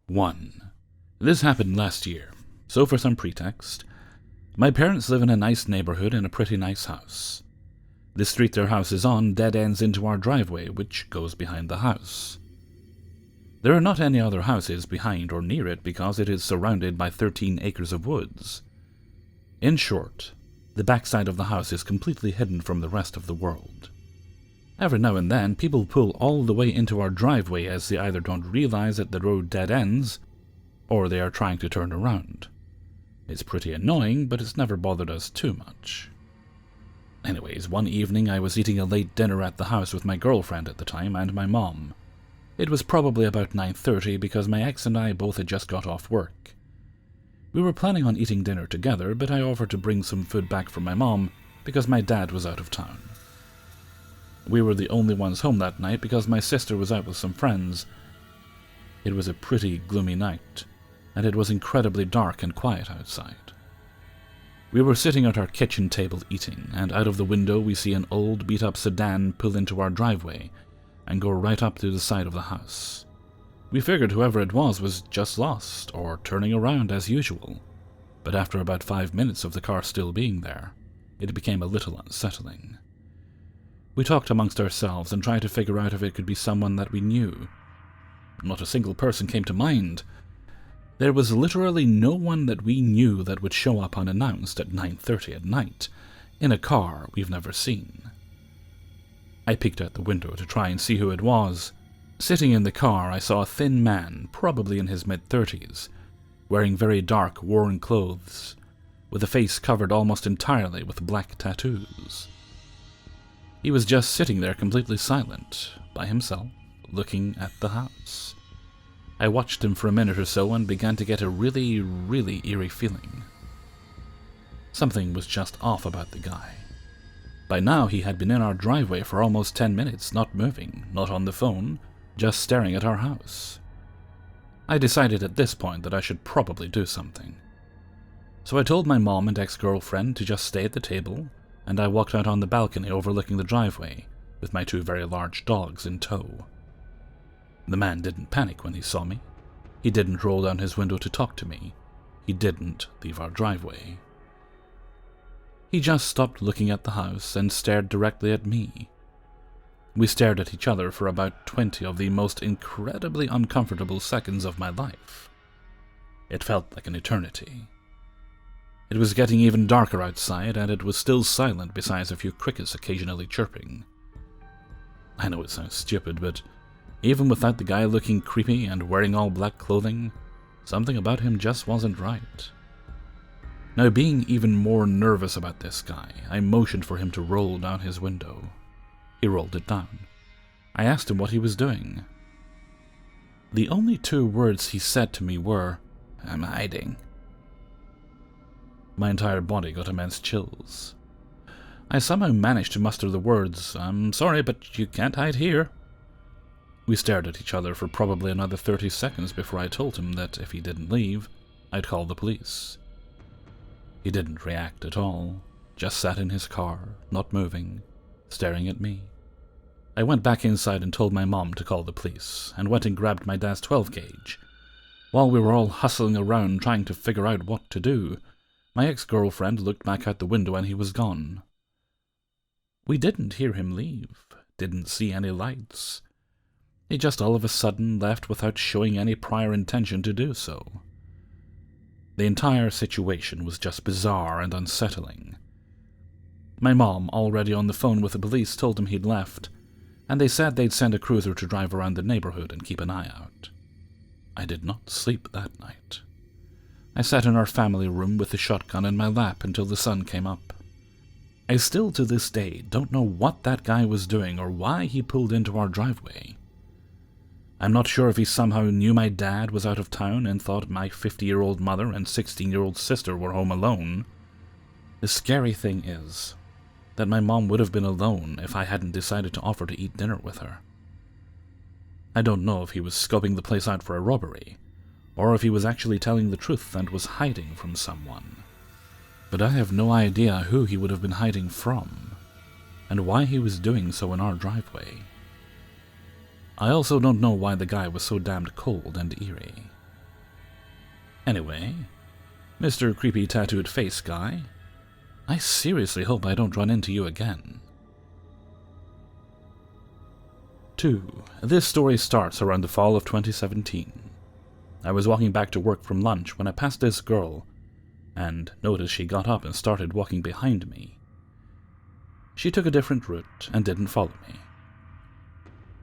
1. This happened last year, so for some pretext, my parents live in a nice neighborhood in a pretty nice house. The street their house is on dead ends into our driveway, which goes behind the house. There are not any other houses behind or near it because it is surrounded by 13 acres of woods. In short, the backside of the house is completely hidden from the rest of the world. Every now and then, people pull all the way into our driveway as they either don't realize that the road dead ends, or they are trying to turn around. It's pretty annoying, but it's never bothered us too much. Anyways, one evening I was eating a late dinner at the house with my girlfriend at the time and my mom. It was probably about 9:30 because my ex and I both had just got off work. We were planning on eating dinner together, but I offered to bring some food back for my mom because my dad was out of town. We were the only ones home that night because my sister was out with some friends. It was a pretty gloomy night, and it was incredibly dark and quiet outside. We were sitting at our kitchen table eating, and out of the window we see an old beat-up sedan pull into our driveway and go right up to the side of the house. We figured whoever it was just lost, or turning around as usual, but after about 5 minutes of the car still being there, it became a little unsettling. We talked amongst ourselves and tried to figure out if it could be someone that we knew. Not a single person came to mind. There was literally no one that we knew that would show up unannounced at 9:30 at night, in a car we've never seen. I peeked out the window to try and see who it was. Sitting in the car, I saw a thin man, probably in his mid-30s, wearing very dark, worn clothes, with a face covered almost entirely with black tattoos. He was just sitting there completely silent, by himself, looking at the house. I watched him for a minute or so and began to get a really, really eerie feeling. Something was just off about the guy. By now he had been in our driveway for almost 10 minutes, not moving, not on the phone, just staring at our house. I decided at this point that I should probably do something. So I told my mom and ex-girlfriend to just stay at the table, and I walked out on the balcony overlooking the driveway, with my 2 very large dogs in tow. The man didn't panic when he saw me. He didn't roll down his window to talk to me. He didn't leave our driveway. He just stopped looking at the house and stared directly at me. We stared at each other for about 20 of the most incredibly uncomfortable seconds of my life. It felt like an eternity. It was getting even darker outside, and it was still silent besides a few crickets occasionally chirping. I know it sounds stupid, but even without the guy looking creepy and wearing all black clothing, something about him just wasn't right. Now, being even more nervous about this guy, I motioned for him to roll down his window. He rolled it down. I asked him what he was doing. The only 2 words he said to me were, "I'm hiding." My entire body got immense chills. I somehow managed to muster the words, "I'm sorry, but you can't hide here." We stared at each other for probably another 30 seconds before I told him that if he didn't leave, I'd call the police. He didn't react at all, just sat in his car, not moving, staring at me. I went back inside and told my mom to call the police, and went and grabbed my dad's 12 gauge. While we were all hustling around trying to figure out what to do, my ex-girlfriend looked back out the window and he was gone. We didn't hear him leave, didn't see any lights. He just all of a sudden left without showing any prior intention to do so. The entire situation was just bizarre and unsettling. My mom, already on the phone with the police, told him he'd left, and they said they'd send a cruiser to drive around the neighborhood and keep an eye out. I did not sleep that night. I sat in our family room with the shotgun in my lap until the sun came up. I still to this day don't know what that guy was doing or why he pulled into our driveway. I'm not sure if he somehow knew my dad was out of town and thought my 50-year-old mother and 16-year-old sister were home alone. The scary thing is that my mom would have been alone if I hadn't decided to offer to eat dinner with her. I don't know if he was scoping the place out for a robbery, or if he was actually telling the truth and was hiding from someone. But I have no idea who he would have been hiding from, and why he was doing so in our driveway. I also don't know why the guy was so damned cold and eerie. Anyway, Mr. Creepy Tattooed Face Guy, I seriously hope I don't run into you again. 2. This story starts around the fall of 2017. I was walking back to work from lunch when I passed this girl and noticed she got up and started walking behind me. She took a different route and didn't follow me.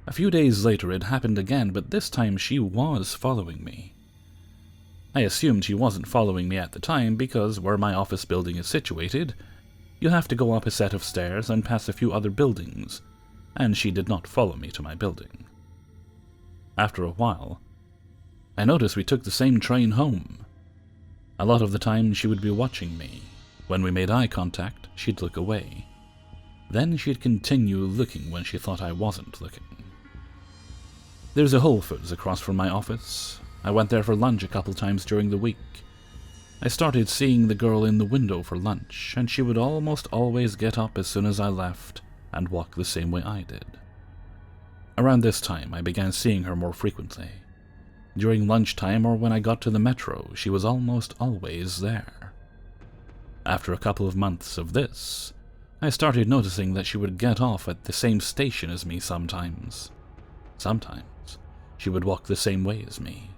A few days later it happened again, but this time she was following me. I assumed she wasn't following me at the time because where my office building is situated, you have to go up a set of stairs and pass a few other buildings, and she did not follow me to my building. After a while, I noticed we took the same train home. A lot of the time she would be watching me. When we made eye contact, she'd look away. Then she'd continue looking when she thought I wasn't looking. There's a Whole Foods across from my office. I went there for lunch a couple times during the week. I started seeing the girl in the window for lunch, and she would almost always get up as soon as I left and walk the same way I did. Around this time, I began seeing her more frequently. During lunchtime or when I got to the metro, she was almost always there. After a couple of months of this, I started noticing that she would get off at the same station as me sometimes. Sometimes, she would walk the same way as me.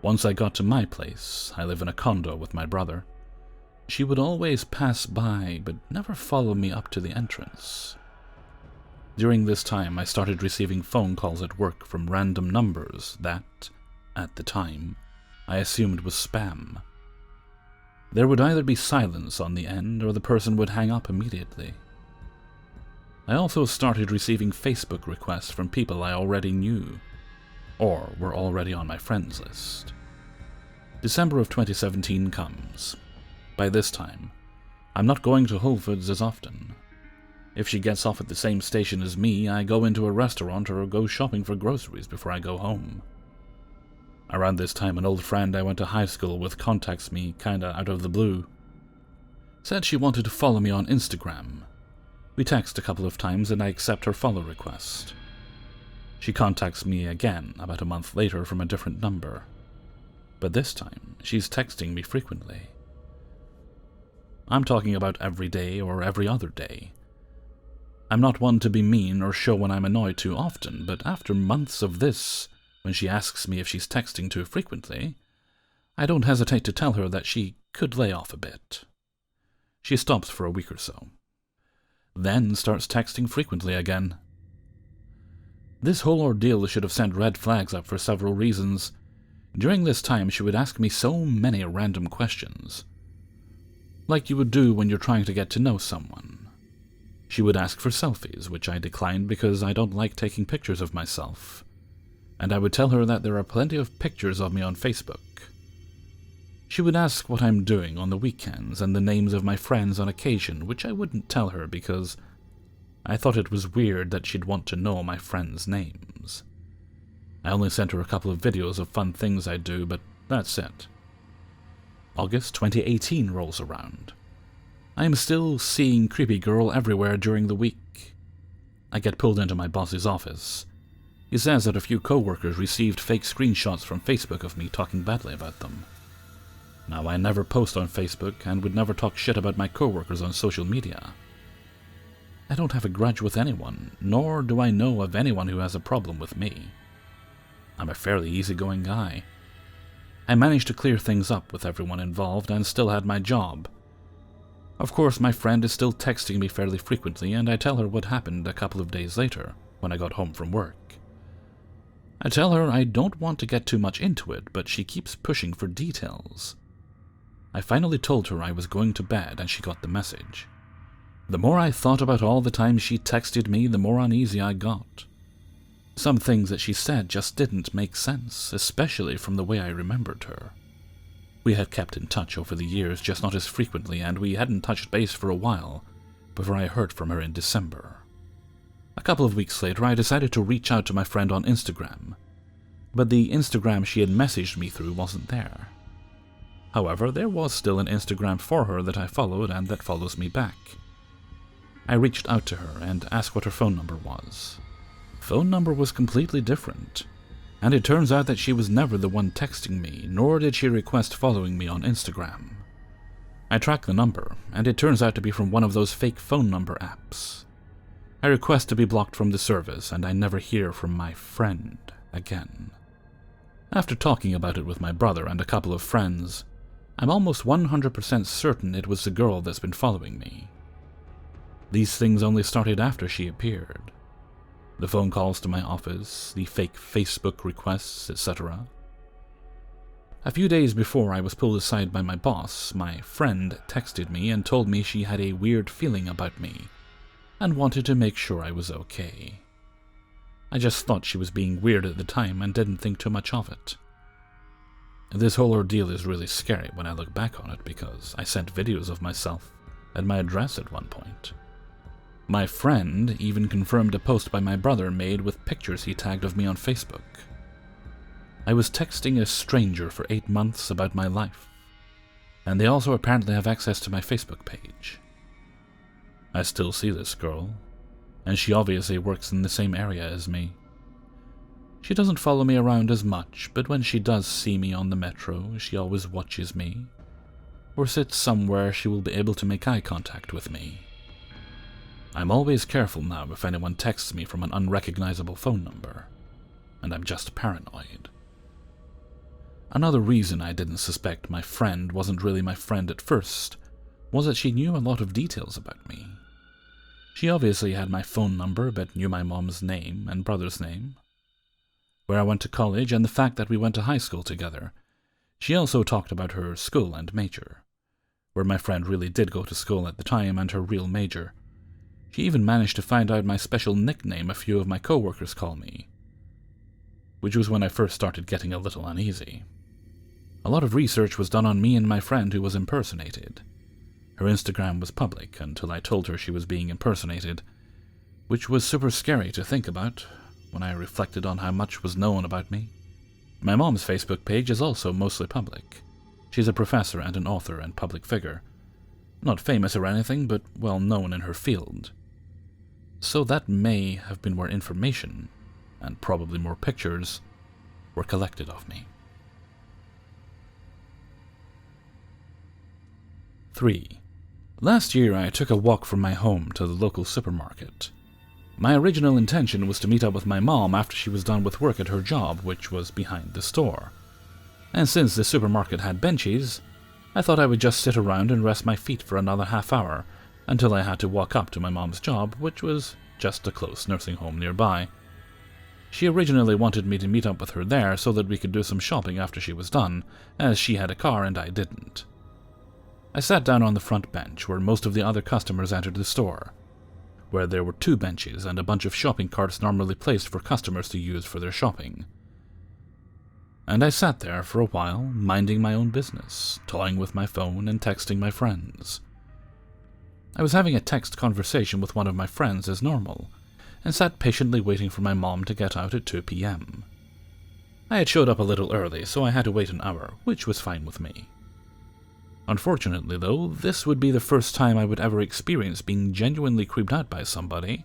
Once I got to my place, I live in a condo with my brother, she would always pass by but never follow me up to the entrance. During this time, I started receiving phone calls at work from random numbers that, at the time, I assumed was spam. There would either be silence on the end or the person would hang up immediately. I also started receiving Facebook requests from people I already knew, or were already on my friends list. December of 2017 comes. By this time, I'm not going to Whole Foods as often. If she gets off at the same station as me, I go into a restaurant or go shopping for groceries before I go home. Around this time, an old friend I went to high school with contacts me kinda out of the blue. Said she wanted to follow me on Instagram. We text a couple of times and I accept her follow request. She contacts me again about a month later from a different number. But this time, she's texting me frequently. I'm talking about every day or every other day. I'm not one to be mean or show when I'm annoyed too often, but after months of this, when she asks me if she's texting too frequently, I don't hesitate to tell her that she could lay off a bit. She stops for a week or so, then starts texting frequently again. This whole ordeal should have sent red flags up for several reasons. During this time, she would ask me so many random questions, like you would do when you're trying to get to know someone. She would ask for selfies, which I declined because I don't like taking pictures of myself, and I would tell her that there are plenty of pictures of me on Facebook. She would ask what I'm doing on the weekends and the names of my friends on occasion, which I wouldn't tell her because I thought it was weird that she'd want to know my friends' names. I only sent her a couple of videos of fun things I do, but that's it. August 2018 rolls around. I am still seeing creepy girl everywhere during the week. I get pulled into my boss's office. He says that a few co-workers received fake screenshots from Facebook of me talking badly about them. Now, I never post on Facebook and would never talk shit about my co-workers on social media. I don't have a grudge with anyone, nor do I know of anyone who has a problem with me. I'm a fairly easygoing guy. I managed to clear things up with everyone involved and still had my job. Of course, my friend is still texting me fairly frequently, and I tell her what happened a couple of days later, when I got home from work. I tell her I don't want to get too much into it, but she keeps pushing for details. I finally told her I was going to bed, and she got the message. The more I thought about all the times she texted me, the more uneasy I got. Some things that she said just didn't make sense, especially from the way I remembered her. We had kept in touch over the years, just not as frequently, and we hadn't touched base for a while before I heard from her in December. A couple of weeks later, I decided to reach out to my friend on Instagram, but the Instagram she had messaged me through wasn't there. However, there was still an Instagram for her that I followed and that follows me back. I reached out to her and asked what her phone number was. Phone number was completely different. And it turns out that she was never the one texting me, nor did she request following me on Instagram. I track the number, and it turns out to be from one of those fake phone number apps. I request to be blocked from the service, and I never hear from my friend again. After talking about it with my brother and a couple of friends, I'm almost 100% certain it was the girl that's been following me. These things only started after she appeared. The phone calls to my office, the fake Facebook requests, etc. A few days before I was pulled aside by my boss, my friend texted me and told me she had a weird feeling about me and wanted to make sure I was okay. I just thought she was being weird at the time and didn't think too much of it. This whole ordeal is really scary when I look back on it because I sent videos of myself and my address at one point. My friend even confirmed a post by my brother made with pictures he tagged of me on Facebook. I was texting a stranger for 8 months about my life, and they also apparently have access to my Facebook page. I still see this girl, and she obviously works in the same area as me. She doesn't follow me around as much, but when she does see me on the metro, she always watches me, or sits somewhere she will be able to make eye contact with me. I'm always careful now if anyone texts me from an unrecognizable phone number, and I'm just paranoid. Another reason I didn't suspect my friend wasn't really my friend at first was that she knew a lot of details about me. She obviously had my phone number but knew my mom's name and brother's name, where I went to college, and the fact that we went to high school together. She also talked about her school and major, where my friend really did go to school at the time, and her real major. She even managed to find out my special nickname a few of my coworkers call me, which was when I first started getting a little uneasy. A lot of research was done on me and my friend who was impersonated. Her Instagram was public until I told her she was being impersonated, which was super scary to think about when I reflected on how much was known about me. My mom's Facebook page is also mostly public. She's a professor and an author and public figure. Not famous or anything, but well known in her field. So that may have been where information, and probably more pictures, were collected of me. 3. Last year I took a walk from my home to the local supermarket. My original intention was to meet up with my mom after she was done with work at her job, which was behind the store. And since the supermarket had benches, I thought I would just sit around and rest my feet for another half hour until I had to walk up to my mom's job, which was just a close nursing home nearby. She originally wanted me to meet up with her there so that we could do some shopping after she was done, as she had a car and I didn't. I sat down on the front bench where most of the other customers entered the store, where there were 2 benches and a bunch of shopping carts normally placed for customers to use for their shopping. And I sat there for a while, minding my own business, toying with my phone and texting my friends. I was having a text conversation with one of my friends as normal, and sat patiently waiting for my mom to get out at 2 p.m. I had showed up a little early, so I had to wait an hour, which was fine with me. Unfortunately, though, this would be the first time I would ever experience being genuinely creeped out by somebody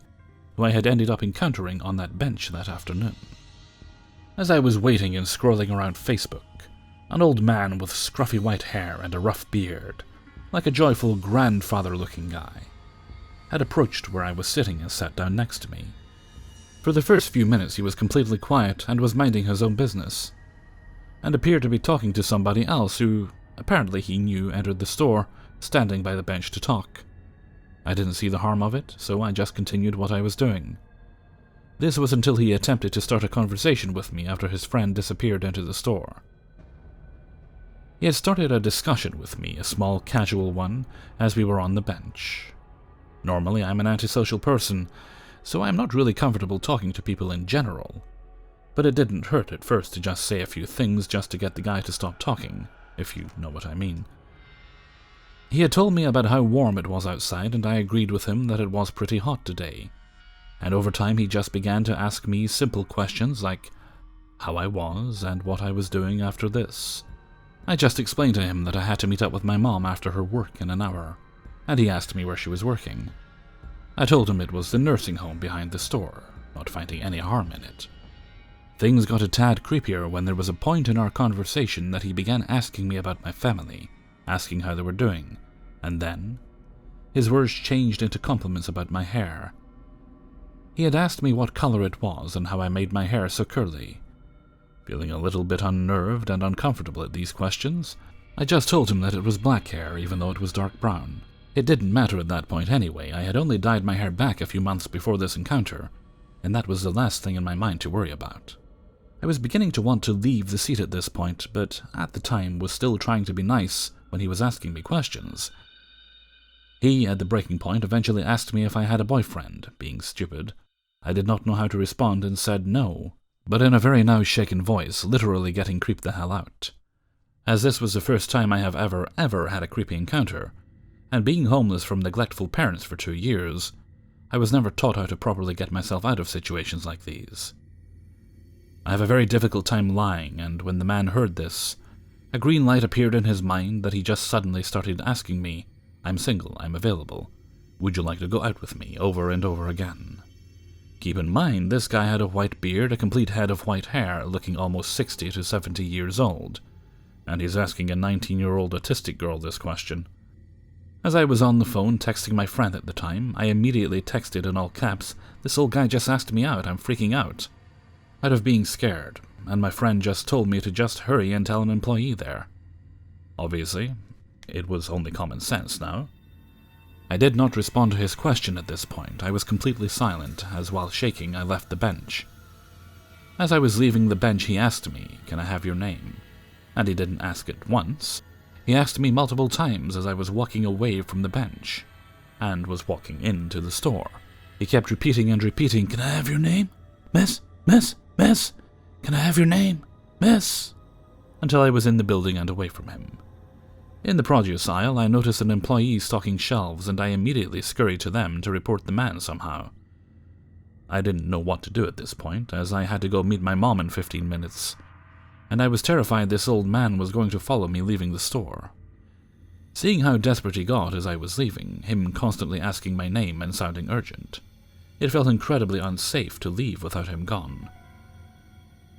who I had ended up encountering on that bench that afternoon. As I was waiting and scrolling around Facebook, an old man with scruffy white hair and a rough beard, like a joyful grandfather-looking guy, had approached where I was sitting and sat down next to me. For the first few minutes he was completely quiet and was minding his own business, and appeared to be talking to somebody else who, apparently he knew, entered the store, standing by the bench to talk. I didn't see the harm of it, so I just continued what I was doing. This was until he attempted to start a conversation with me after his friend disappeared into the store. He had started a discussion with me, a small casual one, as we were on the bench. Normally I'm an antisocial person, so I'm not really comfortable talking to people in general, but it didn't hurt at first to just say a few things just to get the guy to stop talking, if you know what I mean. He had told me about how warm it was outside, and I agreed with him that it was pretty hot today. And over time he just began to ask me simple questions like how I was and what I was doing after this. I just explained to him that I had to meet up with my mom after her work in an hour, and he asked me where she was working. I told him it was the nursing home behind the store, not finding any harm in it. Things got a tad creepier when there was a point in our conversation that he began asking me about my family, asking how they were doing, and then his words changed into compliments about my hair. He had asked me what color it was and how I made my hair so curly. Feeling a little bit unnerved and uncomfortable at these questions, I just told him that it was black hair even though it was dark brown. It didn't matter at that point anyway. I had only dyed my hair back a few months before this encounter, and that was the last thing in my mind to worry about. I was beginning to want to leave the seat at this point, but at the time was still trying to be nice when he was asking me questions. He, at the breaking point, eventually asked me if I had a boyfriend. Being stupid, I did not know how to respond and said no, but in a very now shaken voice, literally getting creeped the hell out. As this was the first time I have ever had a creepy encounter, and being homeless from neglectful parents for 2 years, I was never taught how to properly get myself out of situations like these. I have a very difficult time lying, and when the man heard this, a green light appeared in his mind that he just suddenly started asking me, "I'm single, I'm available. Would you like to go out with me?" over and over again. Keep in mind, this guy had a white beard, a complete head of white hair, looking almost 60 to 70 years old, and he's asking a 19-year-old autistic girl this question. As I was on the phone texting my friend at the time, I immediately texted in all caps, "This old guy just asked me out, I'm freaking out," out of being scared, and my friend just told me to just hurry and tell an employee there. Obviously, it was only common sense now. I did not respond to his question at this point. I was completely silent, as while shaking I left the bench. As I was leaving the bench, he asked me, "Can I have your name?" And he didn't ask it once. He asked me multiple times as I was walking away from the bench, and was walking into the store. He kept repeating and repeating, "Can I have your name? Miss? Miss? Miss? Can I have your name? Miss?" until I was in the building and away from him. In the produce aisle, I noticed an employee stocking shelves, and I immediately scurried to them to report the man somehow. I didn't know what to do at this point, as I had to go meet my mom in 15 minutes, and I was terrified this old man was going to follow me leaving the store. Seeing how desperate he got as I was leaving, him constantly asking my name and sounding urgent, it felt incredibly unsafe to leave without him gone.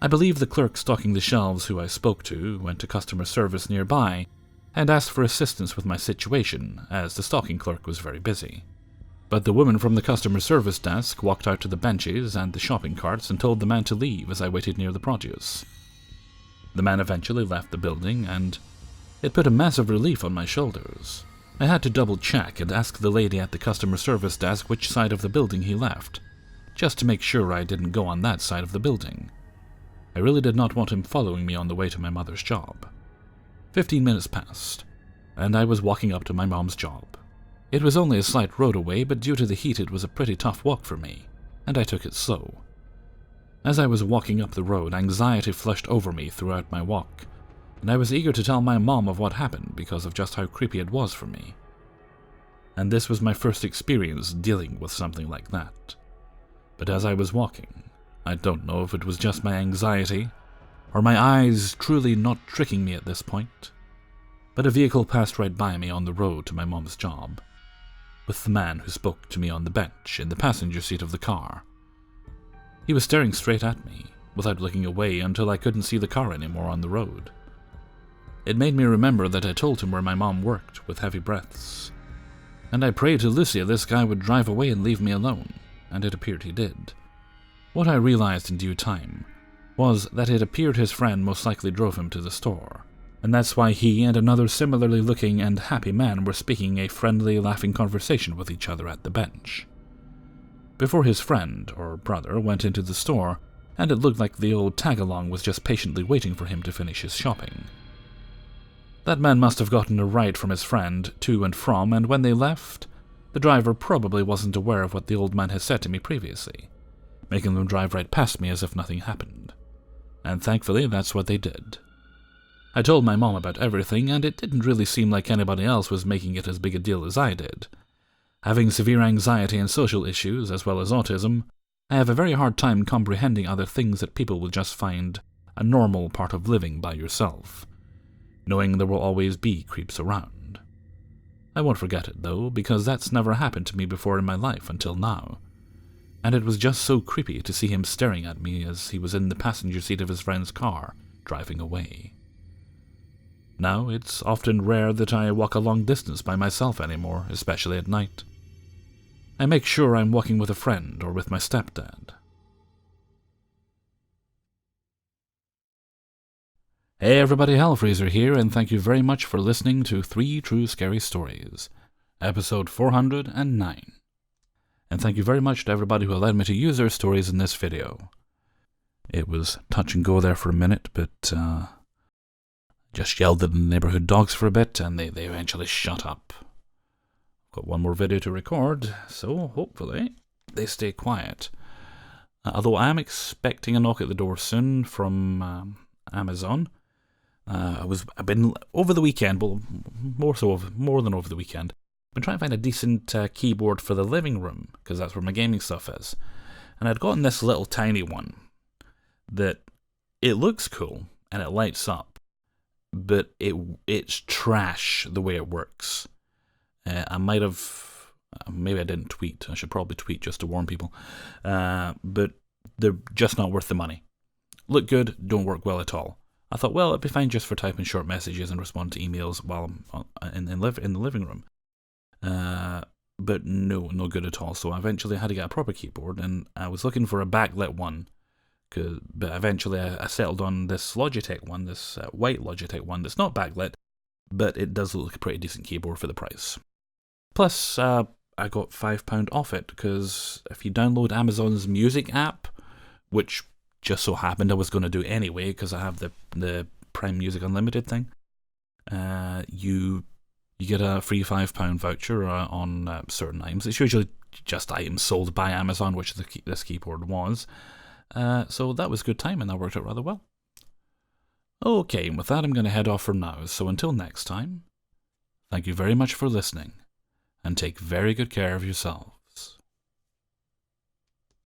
I believe the clerk stocking the shelves who I spoke to went to customer service nearby and asked for assistance with my situation, as the stocking clerk was very busy. But the woman from the customer service desk walked out to the benches and the shopping carts and told the man to leave as I waited near the produce. The man eventually left the building, and it put a massive relief on my shoulders. I had to double-check and ask the lady at the customer service desk which side of the building he left, just to make sure I didn't go on that side of the building. I really did not want him following me on the way to my mother's job. 15 minutes passed, and I was walking up to my mom's job. It was only a slight road away, but due to the heat it was a pretty tough walk for me, and I took it slow. As I was walking up the road, anxiety flushed over me throughout my walk, and I was eager to tell my mom of what happened because of just how creepy it was for me. And this was my first experience dealing with something like that. But as I was walking, I don't know if it was just my anxiety, or my eyes truly not tricking me at this point, but a vehicle passed right by me on the road to my mom's job, with the man who spoke to me on the bench in the passenger seat of the car. He was staring straight at me, without looking away until I couldn't see the car anymore on the road. It made me remember that I told him where my mom worked, with heavy breaths, and I prayed to Lucia this guy would drive away and leave me alone, and it appeared he did. What I realized in due time was that it appeared his friend most likely drove him to the store, and that's why he and another similarly looking and happy man were speaking a friendly, laughing conversation with each other at the bench. Before his friend, or brother, went into the store, and it looked like the old tag-along was just patiently waiting for him to finish his shopping. That man must have gotten a ride from his friend to and from, and when they left, the driver probably wasn't aware of what the old man had said to me previously, making them drive right past me as if nothing happened. And thankfully, that's what they did. I told my mom about everything, and it didn't really seem like anybody else was making it as big a deal as I did. Having severe anxiety and social issues, as well as autism, I have a very hard time comprehending other things that people will just find a normal part of living by yourself, knowing there will always be creeps around. I won't forget it, though, because that's never happened to me before in my life until now. and it was just so creepy to see him staring at me as he was in the passenger seat of his friend's car, driving away. Now, it's often rare that I walk a long distance by myself anymore, especially at night. I make sure I'm walking with a friend or with my stepdad. Hey everybody, Hellfreezer here, and thank you very much for listening to 3 True Scary Stories, episode 409. And thank you very much to everybody who allowed me to use their stories in this video. It was touch and go there for a minute, but just yelled at the neighborhood dogs for a bit, and they eventually shut up. Got one more video to record, so hopefully they stay quiet. Although I am expecting a knock at the door soon from Amazon. I've been over the weekend, well, more than over the weekend. I've been trying to find a decent keyboard for the living room, because that's where my gaming stuff is. And I'd gotten this little tiny one that it looks cool and it lights up, but it's trash the way it works. I might have, maybe I didn't tweet. I should probably tweet just to warn people. But they're just not worth the money. Look good, don't work well at all. I thought, well, it'd be fine just for typing short messages and respond to emails while I'm in the living room. But no good at all. So I eventually had to get a proper keyboard, and I was looking for a backlit one. But eventually I settled on this Logitech one, this white Logitech one that's not backlit, but it does look like a pretty decent keyboard for the price. Plus, I got £5 off it, because if you download Amazon's music app, which just so happened I was going to do anyway, because I have the Prime Music Unlimited thing, you get a free £5 voucher on certain items. It's usually just items sold by Amazon, which this keyboard was. So that was good time, and that worked out rather well. Okay, and with that I'm going to head off for now, so until next time, thank you very much for listening, and take very good care of yourself.